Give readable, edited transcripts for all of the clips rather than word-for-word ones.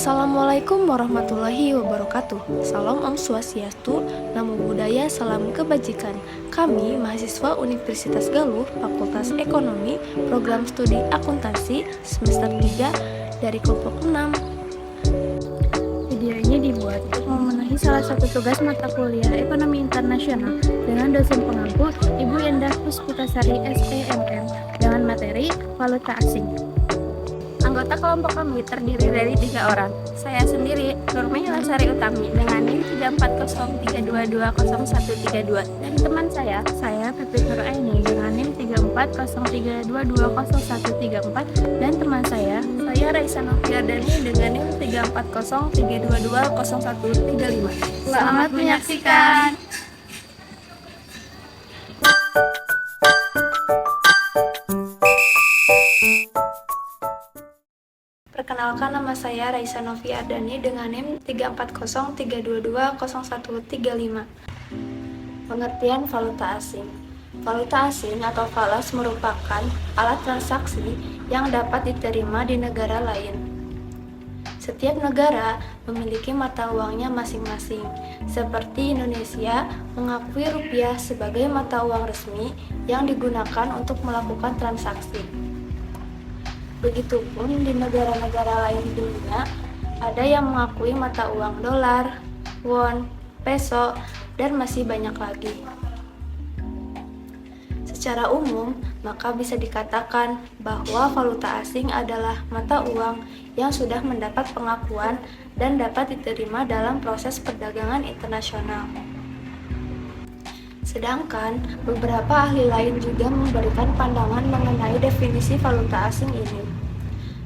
Assalamualaikum warahmatullahi wabarakatuh. Salam Om Swastiastu, Namo Buddhaya, salam kebajikan. Kami mahasiswa Universitas Galuh, Fakultas Ekonomi, Program Studi Akuntansi semester 3 dari kelompok 6. Video ini dibuat untuk memenuhi salah satu tugas mata kuliah Ekonomi Internasional dengan dosen pengampu Ibu Endah Puspitasari SEMM dengan materi valuta asing. Anggota kelompok kami terdiri dari 3 orang. Saya sendiri, Nurmay Lasari Utami dengan NIM 3403220132, dan teman saya Pipit Nur Aini dengan NIM 3403220134, dan teman saya Raisa Noviardani dengan NIM 3403220135. Selamat menyaksikan. Perkenalkan, nama saya Raisa Noviardani dengan NIM 3403220135. Pengertian valuta asing. Valuta asing atau falas merupakan alat transaksi yang dapat diterima di negara lain. Setiap negara memiliki mata uangnya masing-masing. Seperti Indonesia mengakui rupiah sebagai mata uang resmi yang digunakan untuk melakukan transaksi. Begitupun di negara-negara lain di dunia, ada yang mengakui mata uang dolar, won, peso, dan masih banyak lagi. Secara umum, maka bisa dikatakan bahwa valuta asing adalah mata uang yang sudah mendapat pengakuan dan dapat diterima dalam proses perdagangan internasional. Sedangkan beberapa ahli lain juga memberikan pandangan mengenai definisi valuta asing ini.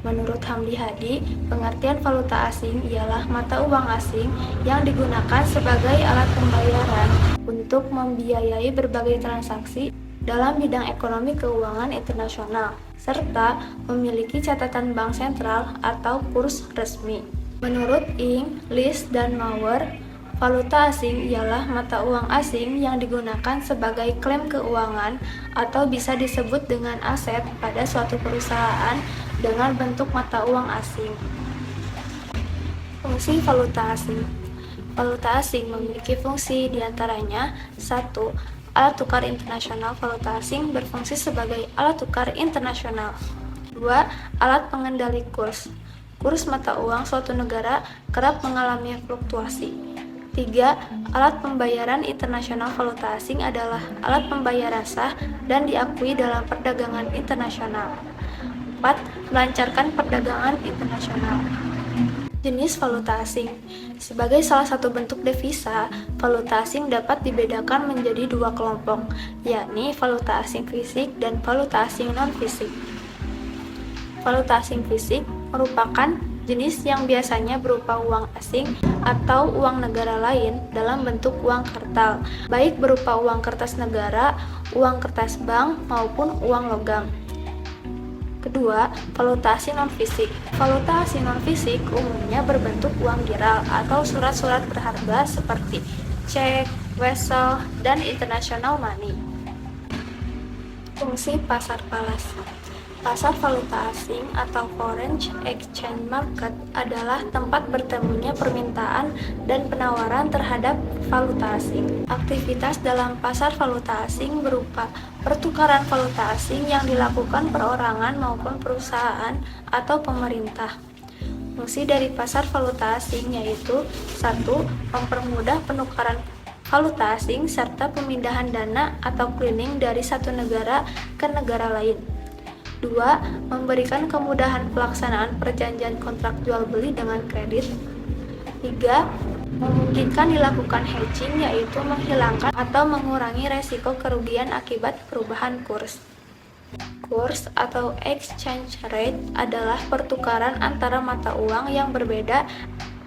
Menurut Hamdi Hadi, pengertian valuta asing ialah mata uang asing yang digunakan sebagai alat pembayaran untuk membiayai berbagai transaksi dalam bidang ekonomi keuangan internasional, serta memiliki catatan bank sentral atau kurs resmi. Menurut Ing, List, dan Maurer, valuta asing ialah mata uang asing yang digunakan sebagai klaim keuangan atau bisa disebut dengan aset pada suatu perusahaan dengan bentuk mata uang asing. Fungsi valuta asing. Valuta asing memiliki fungsi diantaranya: 1. Alat tukar internasional. Valuta asing berfungsi sebagai alat tukar internasional. 2. Alat pengendali kurs. Kurs mata uang suatu negara kerap mengalami fluktuasi. 3. Alat pembayaran internasional. Valuta asing adalah alat pembayaran sah dan diakui dalam perdagangan internasional. 4. Melancarkan perdagangan internasional. Jenis valuta asing. Sebagai salah satu bentuk devisa, valuta asing dapat dibedakan menjadi 2 kelompok, yakni valuta asing fisik dan valuta asing non-fisik. Valuta asing fisik merupakan jenis yang biasanya berupa uang asing atau uang negara lain dalam bentuk uang kartal, baik berupa uang kertas negara, uang kertas bank, maupun uang logam. Kedua, valuta asing non-fisik. Valuta asing non-fisik umumnya berbentuk uang giral atau surat-surat berharga seperti cek, wesel, dan international money. Fungsi pasar falas. Pasar valuta asing atau foreign exchange market adalah tempat bertemunya permintaan dan penawaran terhadap valuta asing. Aktivitas dalam pasar valuta asing berupa pertukaran valuta asing yang dilakukan perorangan maupun perusahaan atau pemerintah. Fungsi dari pasar valuta asing yaitu: 1. Mempermudah penukaran valuta asing serta pemindahan dana atau clearing dari satu negara ke negara lain. 2. Memberikan kemudahan pelaksanaan perjanjian kontrak jual beli dengan kredit. 3. Memungkinkan dilakukan hedging, yaitu menghilangkan atau mengurangi resiko kerugian akibat perubahan kurs. Kurs atau exchange rate adalah pertukaran antara mata uang yang berbeda,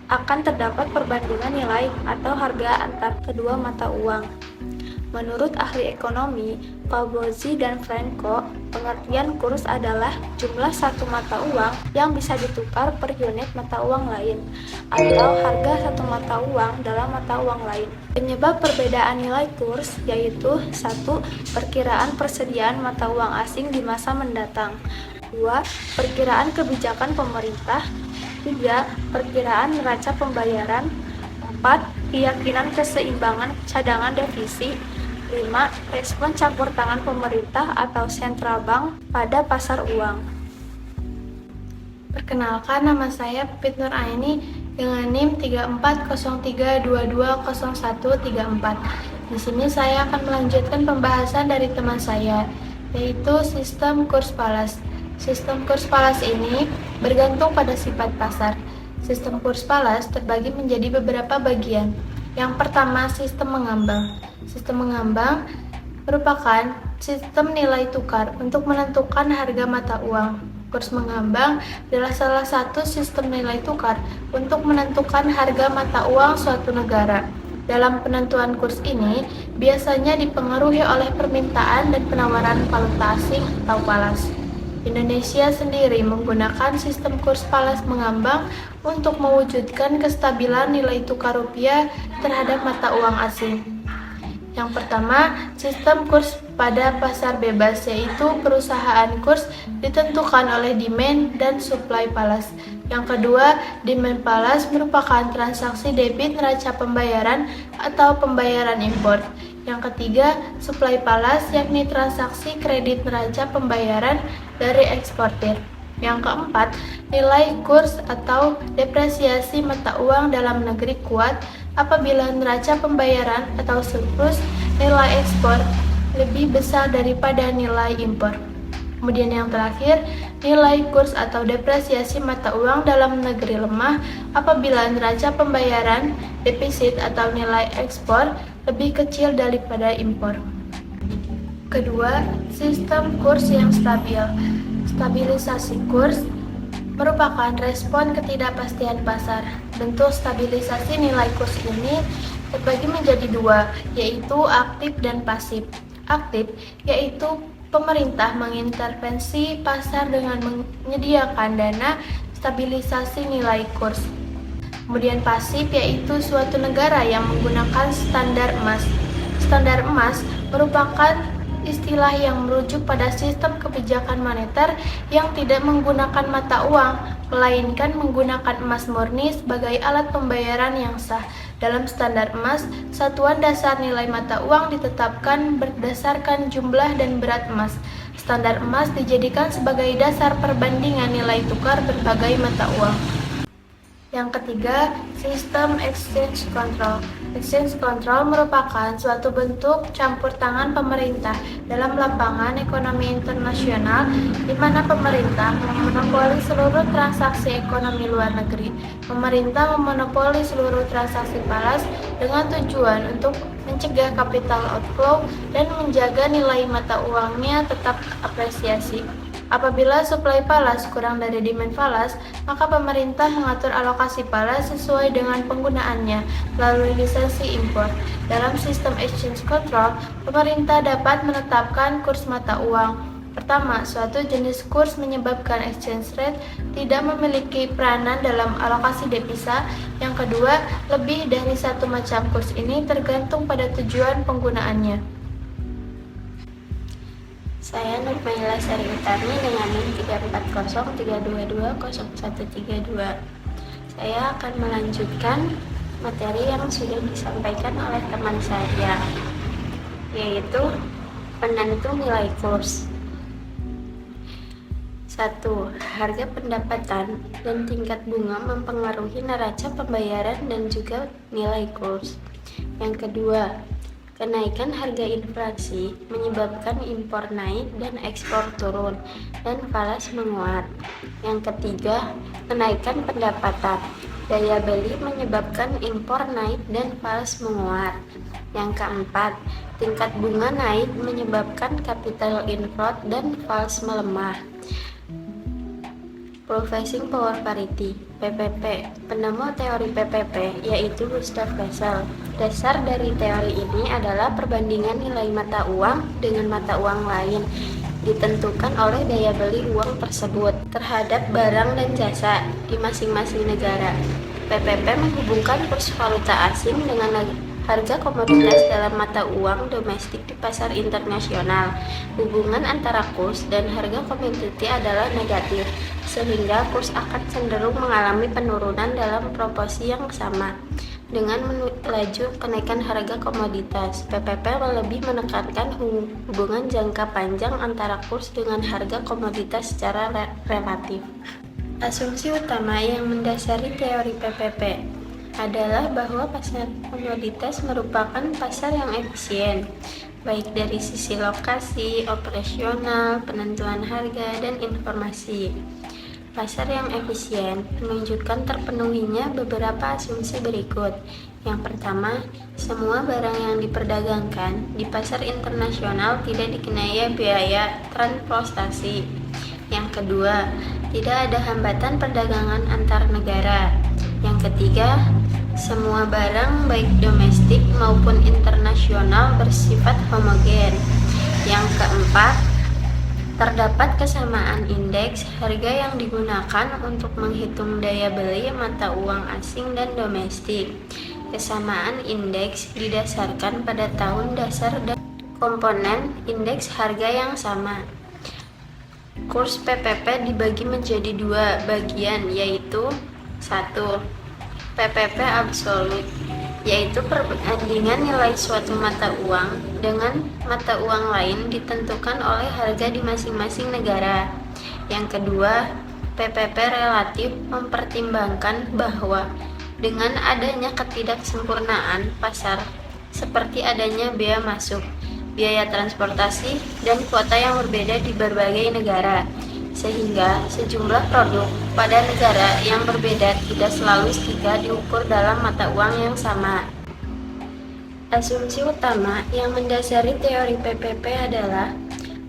akan terdapat perbandingan nilai atau harga antar kedua mata uang. Menurut ahli ekonomi Fabozzi dan Franco, pengertian kurs adalah jumlah satu mata uang yang bisa ditukar per unit mata uang lain, atau harga satu mata uang dalam mata uang lain. Penyebab perbedaan nilai kurs yaitu: 1. Perkiraan persediaan mata uang asing di masa mendatang. 2. Perkiraan kebijakan pemerintah. 3. Perkiraan neraca pembayaran. 4. Keyakinan keseimbangan cadangan devisi. 5. Respon campur tangan pemerintah atau central bank pada pasar uang. Perkenalkan, nama saya Pupit Nur Aini dengan NIM 3403220134. Di sini saya akan melanjutkan pembahasan dari teman saya, yaitu sistem kurs falas. Sistem kurs falas ini bergantung pada sifat pasar. Sistem kurs falas terbagi menjadi beberapa bagian. Yang pertama, sistem mengambang. Sistem mengambang merupakan sistem nilai tukar untuk menentukan harga mata uang. Kurs mengambang adalah salah satu sistem nilai tukar untuk menentukan harga mata uang suatu negara. Dalam penentuan kurs ini, biasanya dipengaruhi oleh permintaan dan penawaran valuta asing atau falas. Indonesia sendiri menggunakan sistem kurs falas mengambang untuk mewujudkan kestabilan nilai tukar rupiah terhadap mata uang asing. Yang pertama, sistem kurs pada pasar bebas, yaitu perusahaan kurs ditentukan oleh demand dan supply falas. Yang kedua, demand falas merupakan transaksi debit neraca pembayaran atau pembayaran impor. Yang ketiga, supply falas, yakni transaksi kredit neraca pembayaran dari eksportir. Yang keempat, nilai kurs atau depresiasi mata uang dalam negeri kuat apabila neraca pembayaran atau surplus nilai ekspor lebih besar daripada nilai impor. Kemudian yang terakhir, nilai kurs atau depresiasi mata uang dalam negeri lemah apabila neraca pembayaran defisit atau nilai ekspor lebih kecil daripada impor. Kedua, sistem kurs yang stabil. Stabilisasi kurs merupakan respon ketidakpastian pasar. Bentuk stabilisasi nilai kurs ini terbagi menjadi dua, yaitu aktif dan pasif. Aktif yaitu pemerintah mengintervensi pasar dengan menyediakan dana stabilisasi nilai kurs. Kemudian pasif yaitu suatu negara yang menggunakan standar emas. Standar emas merupakan istilah yang merujuk pada sistem kebijakan moneter yang tidak menggunakan mata uang, melainkan menggunakan emas murni sebagai alat pembayaran yang sah. Dalam standar emas, satuan dasar nilai mata uang ditetapkan berdasarkan jumlah dan berat emas. Standar emas dijadikan sebagai dasar perbandingan nilai tukar berbagai mata uang. Yang ketiga, sistem exchange control. Exchange control merupakan suatu bentuk campur tangan pemerintah dalam lapangan ekonomi internasional di mana pemerintah memonopoli seluruh transaksi ekonomi luar negeri. Pemerintah memonopoli seluruh transaksi falas dengan tujuan untuk mencegah capital outflow dan menjaga nilai mata uangnya tetap apresiasi. Apabila suplai falas kurang dari demand falas, maka pemerintah mengatur alokasi falas sesuai dengan penggunaannya melalui lisensi impor. Dalam sistem exchange control, pemerintah dapat menetapkan kurs mata uang. Pertama, suatu jenis kurs menyebabkan exchange rate tidak memiliki peranan dalam alokasi devisa. Yang kedua, lebih dari satu macam kurs ini tergantung pada tujuan penggunaannya. Saya Nurmaila Sari Utami dengan NIM 3403220132. Saya akan melanjutkan materi yang sudah disampaikan oleh teman saya, yaitu penentu nilai kurs. 1. Harga pendapatan dan tingkat bunga mempengaruhi neraca pembayaran dan juga nilai kurs. Yang kedua, kenaikan harga inflasi menyebabkan impor naik dan ekspor turun, dan falas menguat. Yang ketiga, kenaikan pendapatan. Daya beli menyebabkan impor naik dan falas menguat. Yang keempat, tingkat bunga naik menyebabkan capital inflow dan falas melemah. Purchasing Power Parity (PPP). Penemu teori PPP yaitu Gustav Wessel. Dasar dari teori ini adalah perbandingan nilai mata uang dengan mata uang lain ditentukan oleh daya beli uang tersebut terhadap barang dan jasa di masing-masing negara. PPP menghubungkan kurs valuta asing dengan harga komoditas dalam mata uang domestik di pasar internasional. Hubungan antara kurs dan harga komoditi adalah negatif, sehingga kurs akan cenderung mengalami penurunan dalam proporsi yang sama. Dengan laju kenaikan harga komoditas, PPP lebih menekankan hubungan jangka panjang antara kurs dengan harga komoditas secara relatif. Asumsi utama yang mendasari teori PPP adalah bahwa pasar komoditas merupakan pasar yang efisien, baik dari sisi lokasi, operasional, penentuan harga, dan informasi. Pasar yang efisien menunjukkan terpenuhinya beberapa asumsi berikut. Yang pertama, semua barang yang diperdagangkan di pasar internasional tidak dikenai biaya transportasi. Yang kedua, tidak ada hambatan perdagangan antar negara. Yang ketiga, semua barang baik domestik maupun internasional bersifat homogen. Yang keempat, terdapat kesamaan indeks harga yang digunakan untuk menghitung daya beli mata uang asing dan domestik. Kesamaan indeks didasarkan pada tahun dasar dan komponen indeks harga yang sama. Kurs PPP dibagi menjadi dua bagian, yaitu 1. PPP absolut, yaitu perbandingan nilai suatu mata uang dengan mata uang lain ditentukan oleh harga di masing-masing negara. Yang kedua, PPP relatif mempertimbangkan bahwa dengan adanya ketidaksempurnaan pasar seperti adanya bea masuk, biaya transportasi, dan kuota yang berbeda di berbagai negara, sehingga sejumlah produk pada negara yang berbeda tidak selalu setika diukur dalam mata uang yang sama. Asumsi utama yang mendasari teori PPP adalah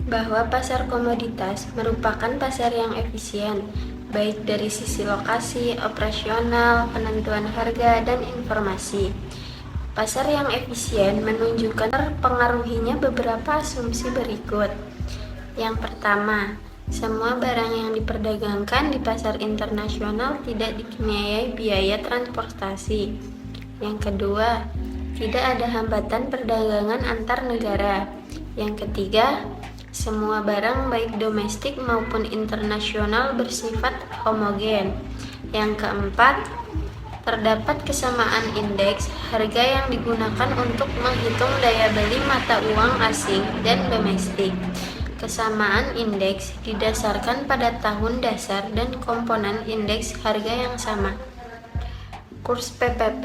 bahwa pasar komoditas merupakan pasar yang efisien, baik dari sisi lokasi, operasional, penentuan harga, dan informasi. Pasar yang efisien menunjukkan terpengaruhinya beberapa asumsi berikut. Yang pertama, semua barang yang diperdagangkan di pasar internasional tidak dikenai biaya transportasi. Yang kedua, tidak ada hambatan perdagangan antar negara. Yang ketiga, semua barang baik domestik maupun internasional bersifat homogen. Yang keempat, terdapat kesamaan indeks harga yang digunakan untuk menghitung daya beli mata uang asing dan domestik. Kesamaan indeks didasarkan pada tahun dasar dan komponen indeks harga yang sama. Kurs PPP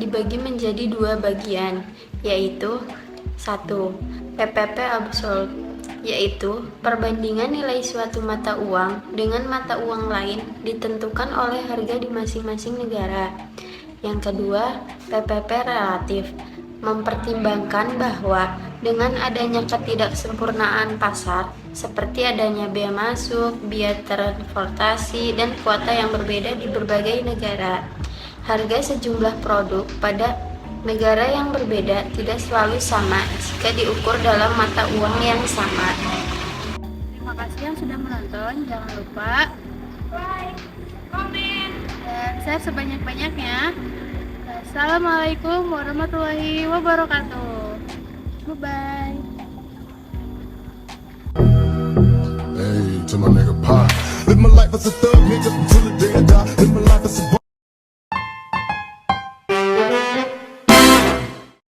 dibagi menjadi dua bagian, yaitu 1. PPP absolut, yaitu perbandingan nilai suatu mata uang dengan mata uang lain ditentukan oleh harga di masing-masing negara. Yang kedua, PPP relatif, mempertimbangkan bahwa dengan adanya ketidaksempurnaan pasar, seperti adanya bea masuk, biaya transportasi, dan kuota yang berbeda di berbagai negara, harga sejumlah produk pada negara yang berbeda tidak selalu sama jika diukur dalam mata uang yang sama. Terima kasih yang sudah menonton. Jangan lupa like, komen, dan share sebanyak-banyaknya. Assalamualaikum warahmatullahi wabarakatuh. Bye-bye. Hey, to my nigga Pop. Live my life as a thug nigga until the day I die. Live my life as a